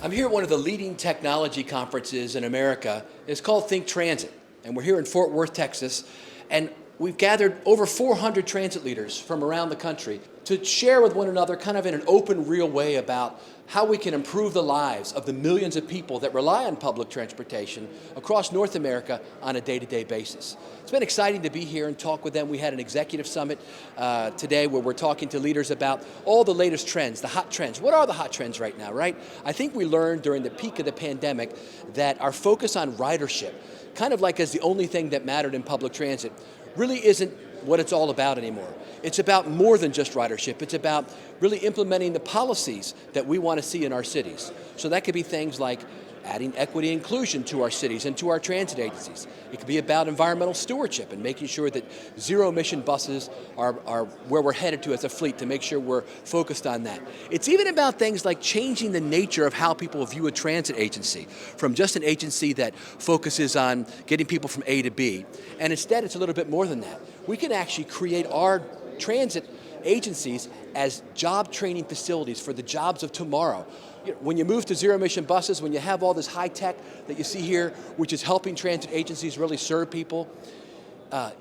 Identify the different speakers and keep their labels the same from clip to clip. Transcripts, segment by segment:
Speaker 1: I'm here at one of the leading technology conferences in America. It's called ThinkTransit, and we're here in Fort Worth, Texas, and we've gathered over 400 transit leaders from around the country to share with one another kind of in an open, real way about how we can improve the lives of the millions of people that rely on public transportation across North America on a day-to-day basis. It's been exciting to be here and talk with them. We had an executive summit today where we're talking to leaders about all the latest trends, the hot trends. What are the hot trends right now, right? I think we learned during the peak of the pandemic that our focus on ridership, kind of like as the only thing that mattered in public transit, really isn't what it's all about anymore. It's about more than just ridership. It's about really implementing the policies that we want to see in our cities. So that could be things like adding equity and inclusion to our cities and to our transit agencies. It could be about environmental stewardship and making sure that zero-emission buses are where we're headed to as a fleet, to make sure we're focused on that. It's even about things like changing the nature of how people view a transit agency, from just an agency that focuses on getting people from A to B. And instead, it's a little bit more than that. We can actually create our transit agencies as job training facilities for the jobs of tomorrow. When you move to zero-emission buses, when you have all this high tech that you see here, which is helping transit agencies really serve people,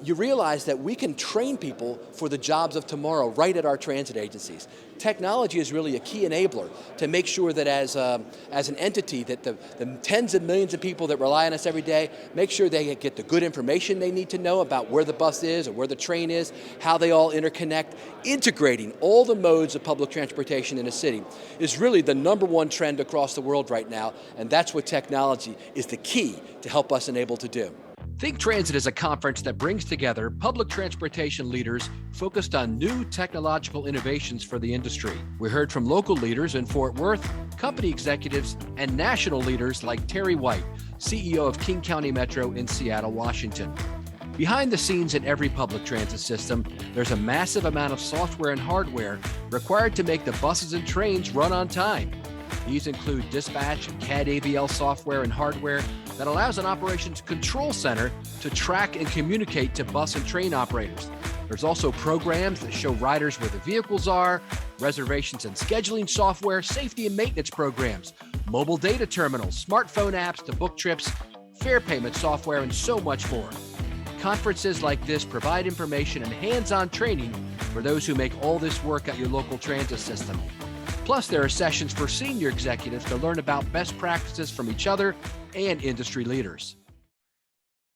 Speaker 1: you realize that we can train people for the jobs of tomorrow right at our transit agencies. Technology is really a key enabler to make sure that as an entity that the tens of millions of people that rely on us every day, make sure they get the good information they need to know about where the bus is or where the train is, how they all interconnect. Integrating all the modes of public transportation in a city is really the #1 trend across the world right now, and that's what technology is the key to help us enable to do. ThinkTransit is a conference that brings together public transportation leaders focused on new technological innovations for the industry. We heard from local leaders in Fort Worth, company executives, and national leaders like Terry White, CEO of King County Metro in Seattle, Washington. Behind the scenes in every public transit system, there's a massive amount of software and hardware required to make the buses and trains run on time. These include dispatch and CAD AVL software and hardware that allows an operations control center to track and communicate to bus and train operators. There's also programs that show riders where the vehicles are, reservations and scheduling software, safety and maintenance programs, mobile data terminals, smartphone apps to book trips, fare payment software, and so much more. Conferences like this provide information and hands-on training for those who make all this work at your local transit system. Plus, there are sessions for senior executives to learn about best practices from each other and industry leaders.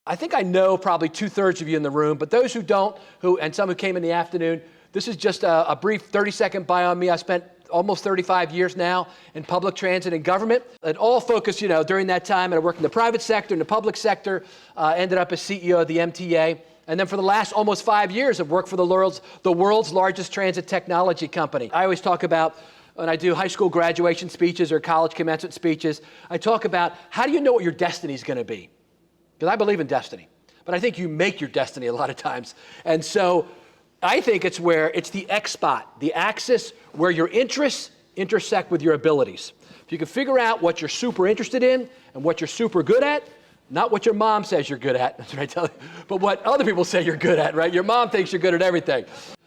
Speaker 1: I think I know probably 2/3 of you in the room, but those who don't, and some who came in the afternoon, this is just a brief 30-second bio on me. I spent almost 35 years now in public transit and government. It all focused, during that time, and I worked in the private sector, in the public sector, ended up as CEO of the MTA. And then for the last almost 5 years, I've worked for the world's largest transit technology company. I always talk about, when I do high school graduation speeches or college commencement speeches, I talk about how do you know what your destiny is going to be? Because I believe in destiny, but I think you make your destiny a lot of times. And so I think it's the X spot, the axis where your interests intersect with your abilities. If you can figure out what you're super interested in and what you're super good at, not what your mom says you're good at, that's what I tell you, but what other people say you're good at, right? Your mom thinks you're good at everything.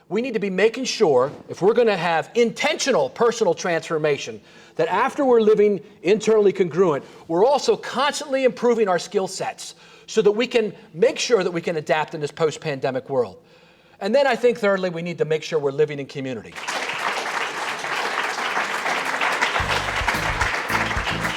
Speaker 1: We need to be making sure, if we're going to have intentional personal transformation, that after we're living internally congruent, we're also constantly improving our skill sets so that we can make sure that we can adapt in this post-pandemic world. And then I think thirdly, we need to make sure we're living in community.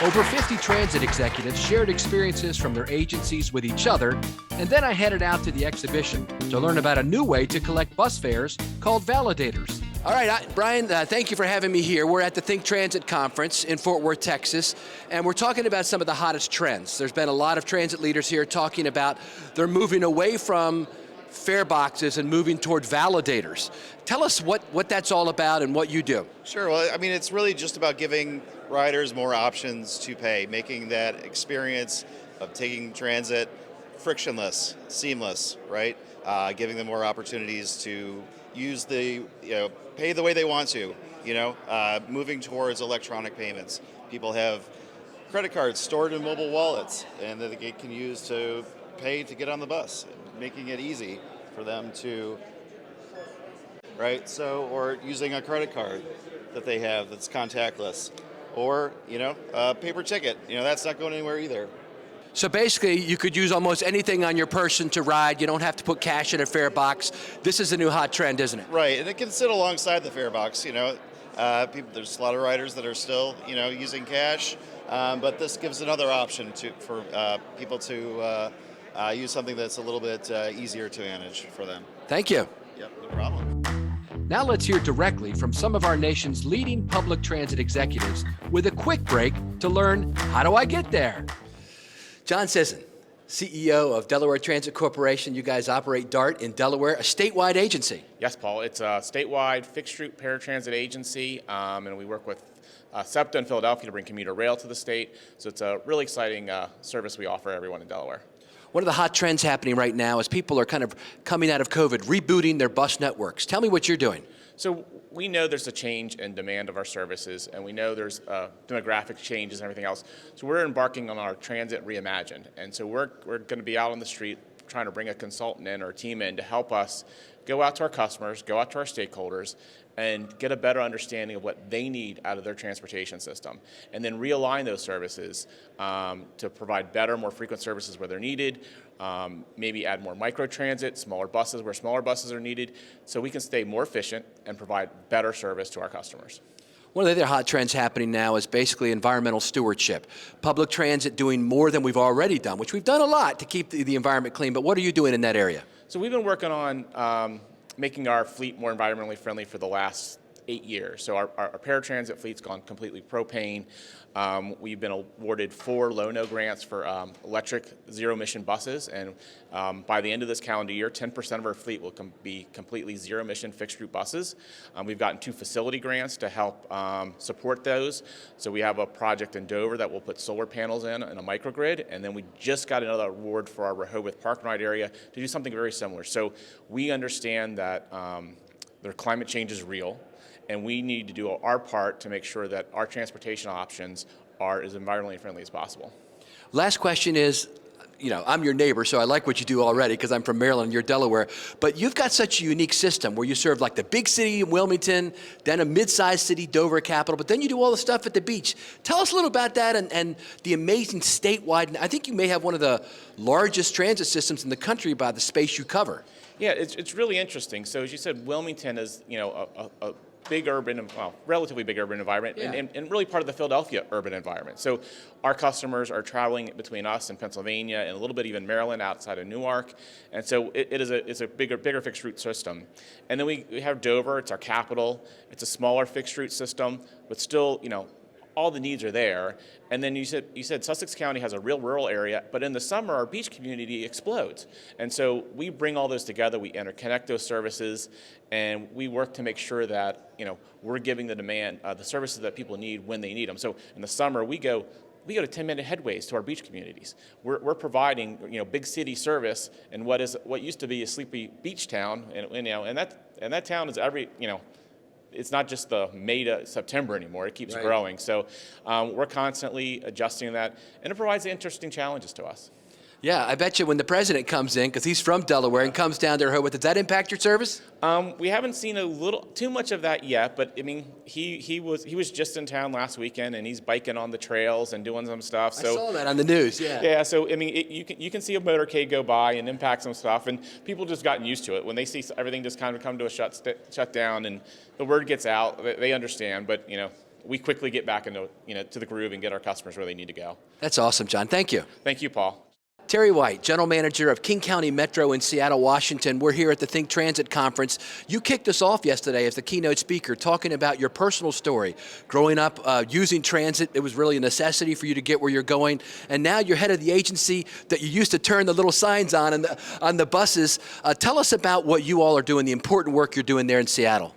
Speaker 1: Over 50 transit executives shared experiences from their agencies with each other, and then I headed out to the exhibition to learn about a new way to collect bus fares called validators. All right, Brian, thank you for having me here. We're at the ThinkTransit conference in Fort Worth, Texas, and we're talking about some of the hottest trends. There's been a lot of transit leaders here talking about they're moving away from fare boxes and moving toward validators. Tell us what that's all about and what you do.
Speaker 2: Sure, well, I mean, it's really just about giving riders more options to pay, making that experience of taking transit frictionless, seamless, right? Giving them more opportunities to use pay the way they want to, moving towards electronic payments. People have credit cards stored in mobile wallets and that they can use to pay to get on the bus, making it easy for them to, right? So, or using a credit card that they have that's contactless, or, a paper ticket. That's not going anywhere either.
Speaker 1: So basically, you could use almost anything on your person to ride. You don't have to put cash in a fare box. This is a new hot trend, isn't it?
Speaker 2: Right, and it can sit alongside the fare box. There's a lot of riders that are still, using cash, but this gives another option for people to use something that's a little bit easier to manage for them.
Speaker 1: Thank you.
Speaker 2: Yep, no problem.
Speaker 1: Now let's hear directly from some of our nation's leading public transit executives with a quick break to learn, how do I get there? John Sisson, CEO of Delaware Transit Corporation. You guys operate DART in Delaware, a statewide agency.
Speaker 3: Yes, Paul. It's a statewide fixed-route paratransit agency, and we work with SEPTA in Philadelphia to bring commuter rail to the state. So it's a really exciting service we offer everyone in Delaware.
Speaker 1: One of the hot trends happening right now is people are kind of coming out of COVID, rebooting their bus networks. Tell me what you're doing.
Speaker 3: So we know there's a change in demand of our services, and we know there's demographic changes and everything else. So we're embarking on our Transit Reimagined. And so we're going to be out on the street trying to bring a consultant in or a team in to help us go out to our customers, go out to our stakeholders, and get a better understanding of what they need out of their transportation system. And then realign those services to provide better, more frequent services where they're needed, maybe add more microtransit, smaller buses where smaller buses are needed, so we can stay more efficient and provide better service to our customers.
Speaker 1: One of the other hot trends happening now is basically environmental stewardship. Public transit doing more than we've already done, which we've done a lot to keep the environment clean, but what are you doing in that area?
Speaker 3: So we've been working on making our fleet more environmentally friendly for the last 8 years. So our paratransit fleet's gone completely propane. We've been awarded 4 low-no grants for electric zero-emission buses, and by the end of this calendar year, 10% of our fleet will be completely zero-emission fixed-route buses. We've gotten 2 facility grants to help support those. So we have a project in Dover that will put solar panels in a microgrid, and then we just got another award for our Rehoboth Park and Ride area to do something very similar. So we understand that the climate change is real, and we need to do our part to make sure that our transportation options are as environmentally friendly as possible.
Speaker 1: Last question is, I'm your neighbor, so I like what you do already because I'm from Maryland, you're Delaware, but you've got such a unique system where you serve like the big city, Wilmington, then a mid-sized city, Dover capital, but then you do all the stuff at the beach. Tell us a little about that and the amazing statewide, I think you may have one of the largest transit systems in the country by the space you cover.
Speaker 3: Yeah, it's really interesting. So as you said, Wilmington is, a big urban, relatively big urban environment,
Speaker 1: yeah.
Speaker 3: and really part of the Philadelphia urban environment. So our customers are traveling between us and Pennsylvania and a little bit even Maryland outside of Newark. And so it's a bigger fixed route system. And then we have Dover, it's our capital. It's a smaller fixed route system, but still, all the needs are there. And then you said Sussex County has a real rural area, but in the summer our beach community explodes. And so we bring all those together, we interconnect those services, and we work to make sure that we're giving the demand, the services that people need when they need them. So in the summer we go to 10-minute headways to our beach communities. We're providing big city service in what used to be a sleepy beach town, and that town is it's not just the May to September anymore. It keeps growing. So we're constantly adjusting that, and it provides interesting challenges to us.
Speaker 1: Yeah, I bet you when the president comes in, because he's from Delaware and comes down to Rehoboth, does that impact your service?
Speaker 3: We haven't seen too much of that yet, but I mean, he was just in town last weekend, and he's biking on the trails and doing some stuff. So
Speaker 1: I saw that on the news. Yeah.
Speaker 3: Yeah. So I mean, you can see a motorcade go by and impact some stuff, and people just gotten used to it. When they see everything just kind of come to a shut down, and the word gets out, they understand. But we quickly get back into to the groove and get our customers where they need to go.
Speaker 1: That's awesome, John. Thank you.
Speaker 3: Thank you, Paul.
Speaker 1: Terry White, General Manager of King County Metro in Seattle, Washington. We're here at the ThinkTransit Conference. You kicked us off yesterday as the keynote speaker, talking about your personal story. Growing up using transit, it was really a necessity for you to get where you're going. And now you're head of the agency that you used to turn the little signs on the buses. Tell us about what you all are doing, the important work you're doing there in Seattle.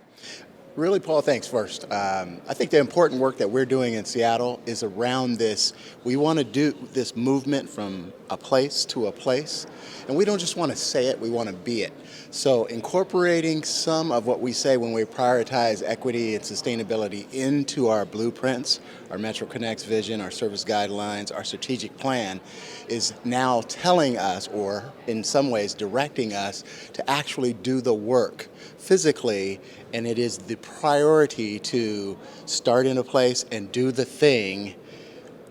Speaker 4: Really, Paul, thanks first. I think the important work that we're doing in Seattle is around this. We want to do this movement from a place to a place, and we don't just want to say it, we want to be it. So incorporating some of what we say when we prioritize equity and sustainability into our blueprints, our Metro Connects vision, our service guidelines, our strategic plan is now telling us, or in some ways directing us, to actually do the work physically, and it is the priority to start in a place and do the thing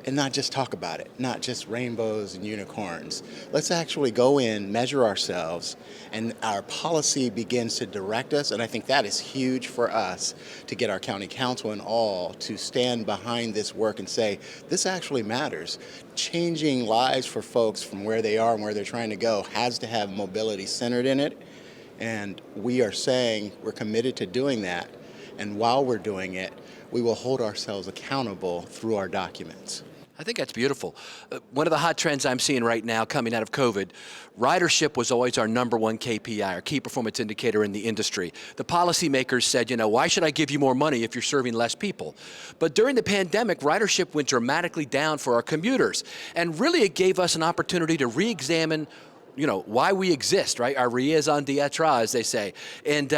Speaker 4: and not just talk about it, not just rainbows and unicorns. Let's actually go in, measure ourselves, and our policy begins to direct us. And I think that is huge for us to get our county council and all to stand behind this work and say, this actually matters. Changing lives for folks from where they are and where they're trying to go has to have mobility centered in it. And we are saying we're committed to doing that. And while we're doing it, we will hold ourselves accountable through our documents.
Speaker 1: I think that's beautiful. One of the hot trends I'm seeing right now coming out of COVID, ridership was always our number one KPI, our key performance indicator in the industry. The policymakers said, why should I give you more money if you're serving less people? But during the pandemic, ridership went dramatically down for our commuters. And really it gave us an opportunity to re-examine why we exist, right? Our raison d'etre, as they say. And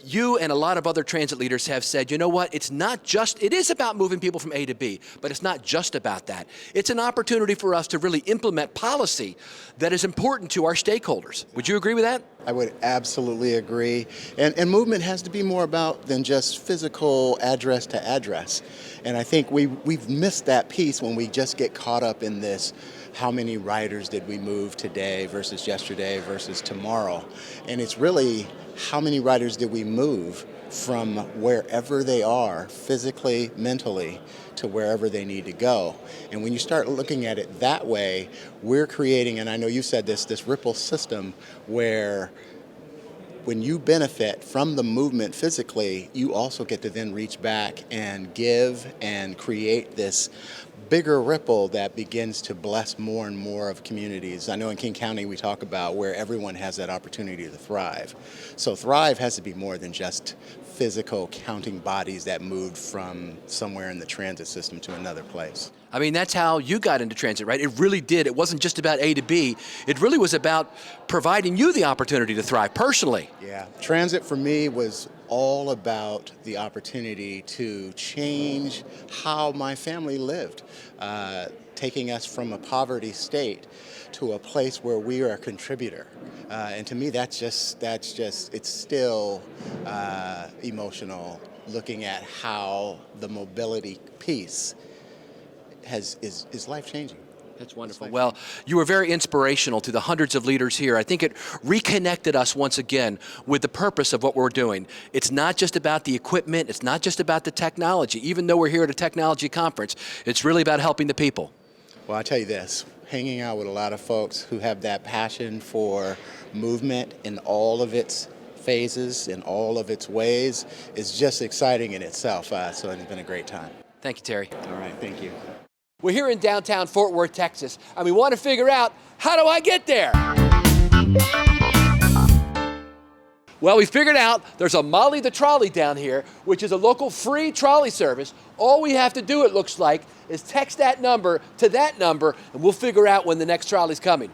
Speaker 1: you and a lot of other transit leaders have said, it is about moving people from A to B, but it's not just about that. It's an opportunity for us to really implement policy that is important to our stakeholders. Would you agree with that?
Speaker 4: I would absolutely agree. And movement has to be more about than just physical address to address. And I think we've missed that piece when we just get caught up in this. How many riders did we move today versus yesterday versus tomorrow? And it's really how many riders did we move from wherever they are, physically, mentally, to wherever they need to go. And when you start looking at it that way, we're creating, and I know you said this ripple system where when you benefit from the movement physically, you also get to then reach back and give and create this bigger ripple that begins to bless more and more of communities. I know in King County we talk about where everyone has that opportunity to thrive. So thrive has to be more than just physical counting bodies that moved from somewhere in the transit system to another place.
Speaker 1: I mean, that's how you got into transit, right? It really did. It wasn't just about A to B. It really was about providing you the opportunity to thrive personally.
Speaker 4: Yeah, transit for me was all about the opportunity to change how my family lived, taking us from a poverty state to a place where we are a contributor. And to me, that's just it's still emotional looking at how the mobility piece is life-changing.
Speaker 1: That's wonderful. Well, you were very inspirational to the hundreds of leaders here. I think it reconnected us once again with the purpose of what we're doing. It's not just about the equipment. It's not just about the technology. Even though we're here at a technology conference, it's really about helping the people.
Speaker 4: Well, I'll tell you this, hanging out with a lot of folks who have that passion for movement in all of its phases, in all of its ways, is just exciting in itself. So it's been a great time.
Speaker 1: Thank you, Terry.
Speaker 4: All right, thank you.
Speaker 1: We're here in downtown Fort Worth, Texas, and we want to figure out, how do I get there? Well, we figured out there's a Molly the Trolley down here, which is a local free trolley service. All we have to do, it looks like, is text that number to that number, and we'll figure out when the next trolley's coming.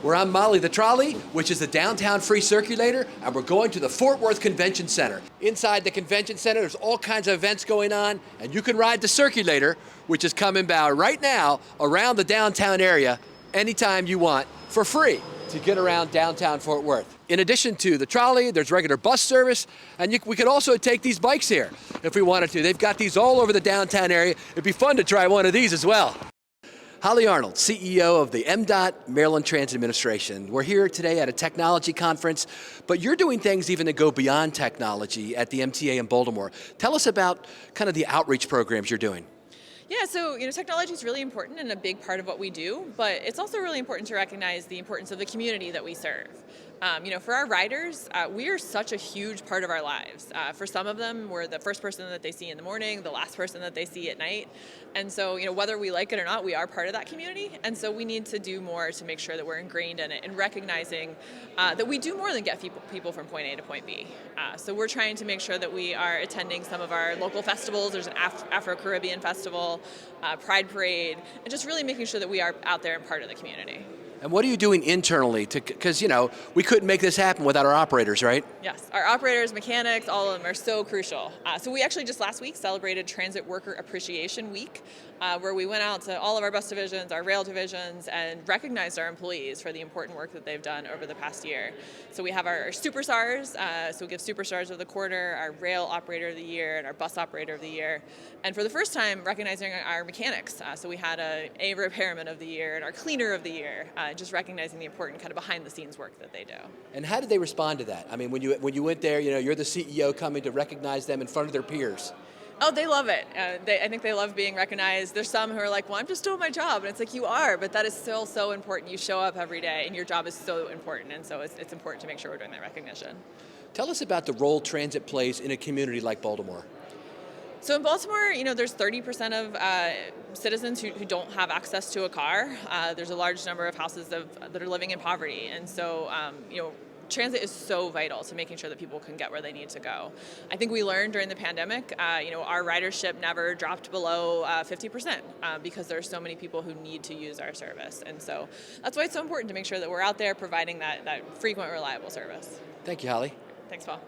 Speaker 1: We're on Molly the Trolley, which is the downtown free circulator, and we're going to the Fort Worth Convention Center. Inside the convention center, there's all kinds of events going on, and you can ride the circulator, which is coming by right now around the downtown area anytime you want for free to get around downtown Fort Worth. In addition to the trolley, there's regular bus service, and we could also take these bikes here if we wanted to. They've got these all over the downtown area. It'd be fun to try one of these as well. Holly Arnold, CEO of the MDOT Maryland Transit Administration. We're here today at a technology conference, but you're doing things even that go beyond technology at the MTA in Baltimore. Tell us about kind of the outreach programs you're doing.
Speaker 5: Yeah, so technology is really important and a big part of what we do, but it's also really important to recognize the importance of the community that we serve. For our riders, we are such a huge part of our lives. For some of them, we're the first person that they see in the morning, the last person that they see at night. And so, whether we like it or not, we are part of that community. And so we need to do more to make sure that we're ingrained in it and recognizing that we do more than get people from point A to point B. So we're trying to make sure that we are attending some of our local festivals. There's an Afro-Caribbean festival, Pride Parade, and just really making sure that we are out there and part of the community.
Speaker 1: And what are you doing internally because, we couldn't make this happen without our operators, right?
Speaker 5: Yes, our operators, mechanics, all of them are so crucial. So we actually just last week celebrated Transit Worker Appreciation Week, where we went out to all of our bus divisions, our rail divisions, and recognized our employees for the important work that they've done over the past year. So we have our superstars, so we give superstars of the quarter, our rail operator of the year, and our bus operator of the year. And for the first time, recognizing our mechanics. So we had a repairman of the year and our cleaner of the year, just recognizing the important kind of behind the scenes work that they do.
Speaker 1: And how did they respond to that? I mean, when you went there, you're the CEO coming to recognize them in front of their peers.
Speaker 5: Oh, they love it. I think they love being recognized. There's some who are like, well, I'm just doing my job. And it's like, you are, but that is still so important. You show up every day and your job is so important. And so it's important to make sure we're doing that recognition.
Speaker 1: Tell us about the role transit plays in a community like Baltimore.
Speaker 5: So in Baltimore, there's 30% of citizens who don't have access to a car. There's a large number of houses that are living in poverty. And so, transit is so vital to making sure that people can get where they need to go. I think we learned during the pandemic, our ridership never dropped below 50% because there are so many people who need to use our service. And so that's why it's so important to make sure that we're out there providing that frequent, reliable service.
Speaker 1: Thank you, Holly.
Speaker 5: Thanks, Paul.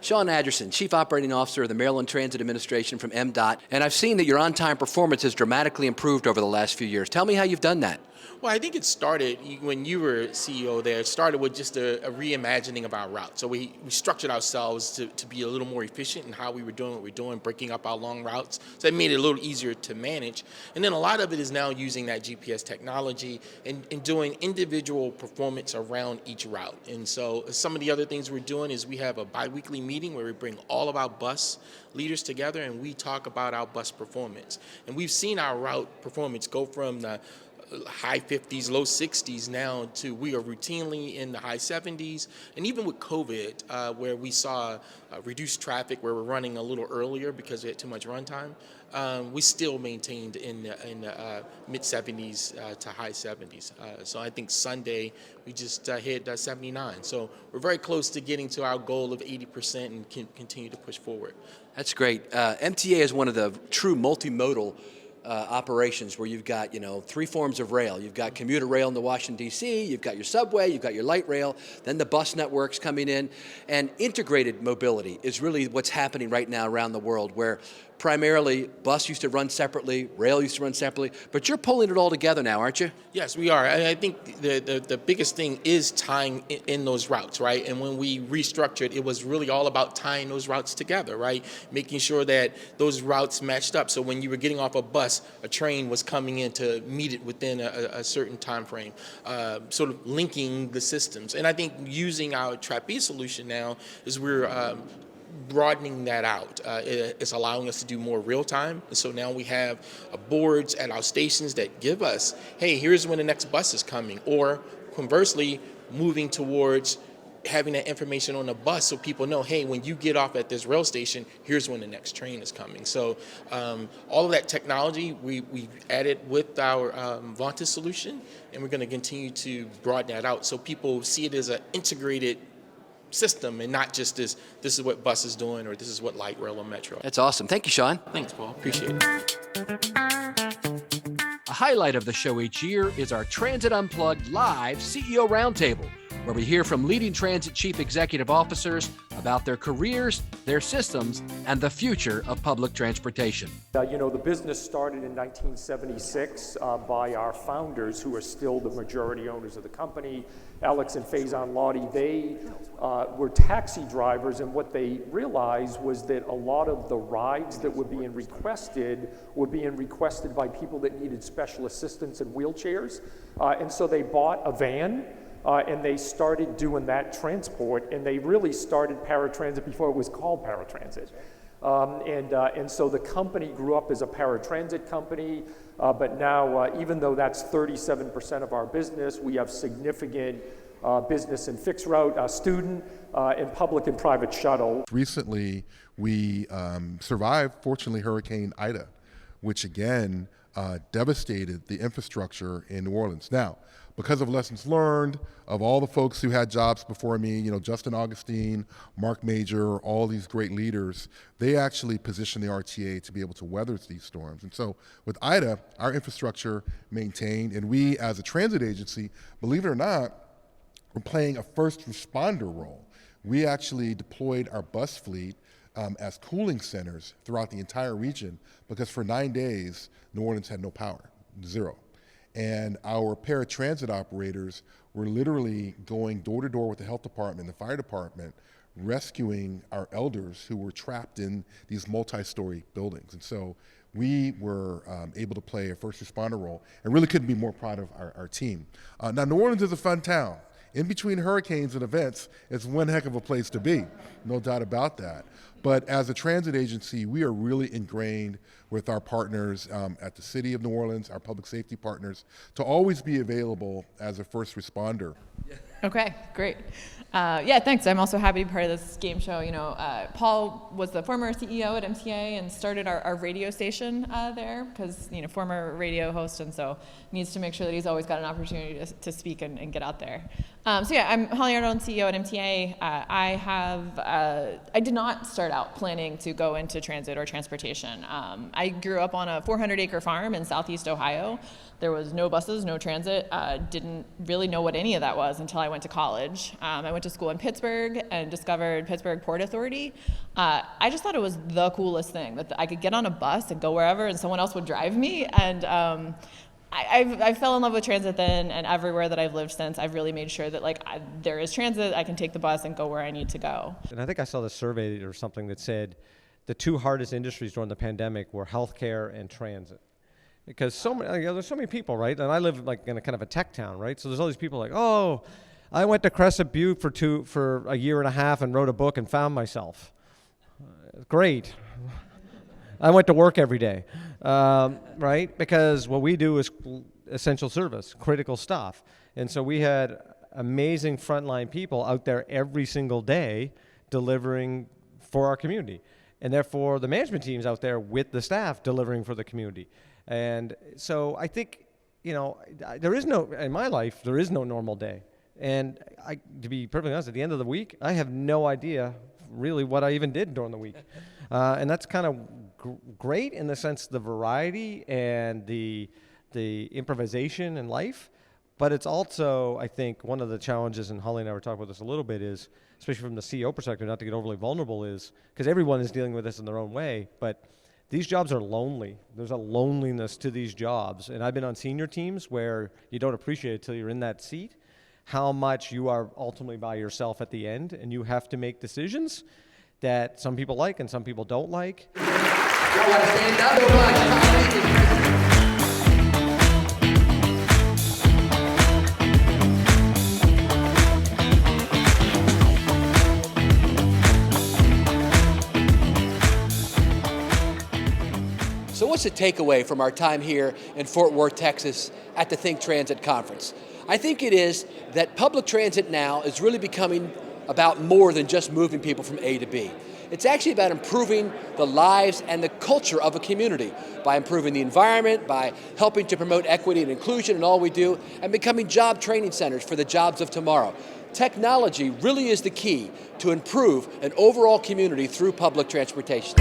Speaker 1: Sean Adgerson, Chief Operating Officer of the Maryland Transit Administration from MDOT, and I've seen that your on-time performance has dramatically improved over the last few years. Tell me how you've done that.
Speaker 6: Well, I think it started when you were CEO there. It started with just a reimagining of our route. So we structured ourselves to be a little more efficient in how we were doing what we're doing, breaking up our long routes. So that made it a little easier to manage. And then a lot of it is now using that GPS technology and doing individual performance around each route. And so some of the other things we're doing is we have a biweekly meeting where we bring all of our bus leaders together and we talk about our bus performance. And we've seen our route performance go from the high 50s, low 60s now to we are routinely in the high 70s. And even with COVID, where we saw reduced traffic, where we're running a little earlier because we had too much runtime, we still maintained in the mid 70s to high 70s. So I think Sunday we just hit 79. So we're very close to getting to our goal of 80% and can continue to push forward.
Speaker 1: That's great. MTA is one of the true multimodal operations where you've got, three forms of rail. You've got commuter rail in the Washington, D.C., you've got your subway, you've got your light rail, then the bus networks coming in. And integrated mobility is really what's happening right now around the world, where primarily bus used to run separately, rail used to run separately, but you're pulling it all together now, aren't you?
Speaker 6: Yes, we are. I think the biggest thing is tying in those routes, right? And when we restructured, it was really all about tying those routes together, right? Making sure that those routes matched up. So when you were getting off a bus, a train was coming in to meet it within a certain time frame, sort of linking the systems. And I think using our Trapeze solution now is we're broadening that out. It's allowing us to do more real time. And so now we have boards at our stations that give us, hey, here's when the next bus is coming. Or conversely, moving towards having that information on the bus so people know, hey, when you get off at this rail station, here's when the next train is coming. So all of that technology we added with our Vontas solution, and we're going to continue to broaden that out so people see it as an integrated system and not just this is what bus is doing or this is what light rail or metro.
Speaker 1: That's awesome. Thank you, Sean.
Speaker 6: Thanks, Paul. Appreciate it.
Speaker 1: A highlight of the show each year is our Transit Unplugged Live CEO Roundtable, where we hear from leading transit chief executive officers about their careers, their systems, and the future of public transportation.
Speaker 7: The business started in 1976 by our founders, who are still the majority owners of the company, Alex and Faison Lottie. They were taxi drivers, and what they realized was that a lot of the rides that were being requested by people that needed special assistance in wheelchairs. And so they bought a van, and they started doing that transport, and they really started paratransit before it was called paratransit. And so the company grew up as a paratransit company, but now, even though that's 37% of our business, we have significant business in fixed route, student, and public and private shuttle.
Speaker 8: Recently, we survived, fortunately, Hurricane Ida, which again devastated the infrastructure in New Orleans. Now, because of lessons learned, of all the folks who had jobs before me, Justin Augustine, Mark Major, all these great leaders, they actually positioned the RTA to be able to weather these storms. And so with Ida, our infrastructure maintained, and we as a transit agency, believe it or not, we're playing a first responder role. We actually deployed our bus fleet as cooling centers throughout the entire region because for 9 days, New Orleans had no power, zero. And our paratransit operators were literally going door to door with the health department, the fire department, rescuing our elders who were trapped in these multi-story buildings. And so we were able to play a first responder role and really couldn't be more proud of our team. Now, New Orleans is a fun town. In between hurricanes and events, it's one heck of a place to be, no doubt about that. But as a transit agency, we are really ingrained with our partners at the City of New Orleans, our public safety partners, to always be available as a first responder.
Speaker 5: Okay, great. Yeah, thanks. I'm also happy to be part of this game show. Paul was the former CEO at MTA and started our radio station there because, former radio host, and so needs to make sure that he's always got an opportunity to speak and get out there. So yeah, I'm Holly Arnold, CEO at MTA. I did not start out planning to go into transit or transportation. I grew up on a 400-acre farm in southeast Ohio. There was no buses, no transit. Didn't really know what any of that was until I went to college. I went to school in Pittsburgh and discovered Pittsburgh Port Authority. I just thought it was the coolest thing, that I could get on a bus and go wherever and someone else would drive me. And I fell in love with transit then, and everywhere that I've lived since, I've really made sure that there is transit, I can take the bus and go where I need to go.
Speaker 9: And I think I saw the survey or something that said the two hardest industries during the pandemic were healthcare and transit. Because there's so many people, right? And I live in a kind of a tech town, right? So there's all these people oh, I went to Crescent Butte for a year and a half and wrote a book and found myself. Great. I went to work every day, right? Because what we do is essential service, critical stuff. And so we had amazing frontline people out there every single day delivering for our community. And therefore, the management team's out there with the staff delivering for the community. And so I think, in my life, there is no normal day. And to be perfectly honest, at the end of the week, I have no idea really what I even did during the week. And that's kind of great in the sense the variety and the improvisation in life. But it's also, I think, one of the challenges, and Holly and I were talking about this a little bit, is, especially from the CEO perspective, not to get overly vulnerable, is because everyone is dealing with this in their own way, but these jobs are lonely. There's a loneliness to these jobs. And I've been on senior teams where you don't appreciate it till you're in that seat, how much you are ultimately by yourself at the end, and you have to make decisions that some people like and some people don't like.
Speaker 1: So what's the takeaway from our time here in Fort Worth, Texas at the ThinkTransit conference? I think it is that public transit now is really becoming about more than just moving people from A to B. It's actually about improving the lives and the culture of a community by improving the environment, by helping to promote equity and inclusion in all we do, and becoming job training centers for the jobs of tomorrow. Technology really is the key to improve an overall community through public transportation.